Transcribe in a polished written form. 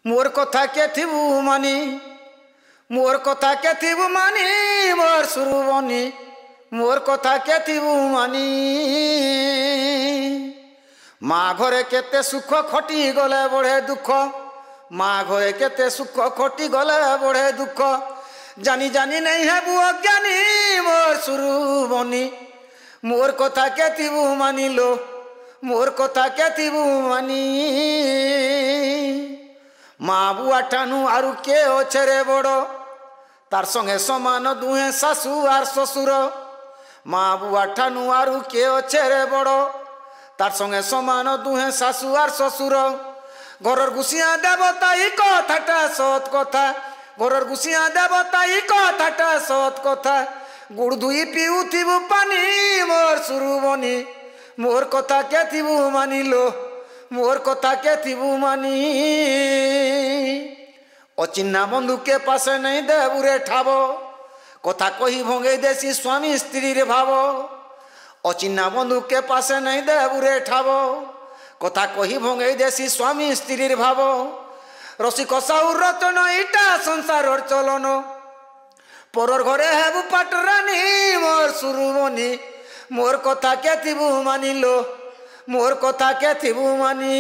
मोर कथा के थिबु मानी मोर कथा के थिबु मानी मोर सुरुबनी मोर कथा के थिबु मानी माँ घरे केते सुख खटी गले बढ़े दुख माँ घरे केते सुख खटी गले बढ़े दुख जानी जानी नहीं है बु अज्ञानी मोर सुरुबनी मोर कथा के थिबु मानी लो मोर कथा के थिबु मानी माँ बुआ ठानु आरु के अछे बड़ तार संगे समान दुहे सासू आर ससुर माँ बुआ ठानु आरु के अछे बड़ तार संगे समान दुहे सासू आर ससुर घरर गुसिया देवता ई कथाटा सत कथा घरर गुसिया देवता ई कथाटा सत कथा गुड़ धुई पिउथिबु पानी मोर सुरुबनी मोर कथा के थिबु मानी लो मोर कथा के थिबु मानी अचिन्ना बंधु के पासे नहीं देबुरे ठाबो कथा कही भंगे देसी स्वामी स्त्री रे भाव अचिन्ना बंधु के पासे नहीं देबुरे ठाबो कथा कही भंगे देसी स्वामी स्त्री रे भाव रसिक साउर रचन इटा संसार चलन परर घरे हेबु पाटरानी मोर सुरुबनी मोर कथा के थिबु मानी लो मोर कथा के थिबु मानी।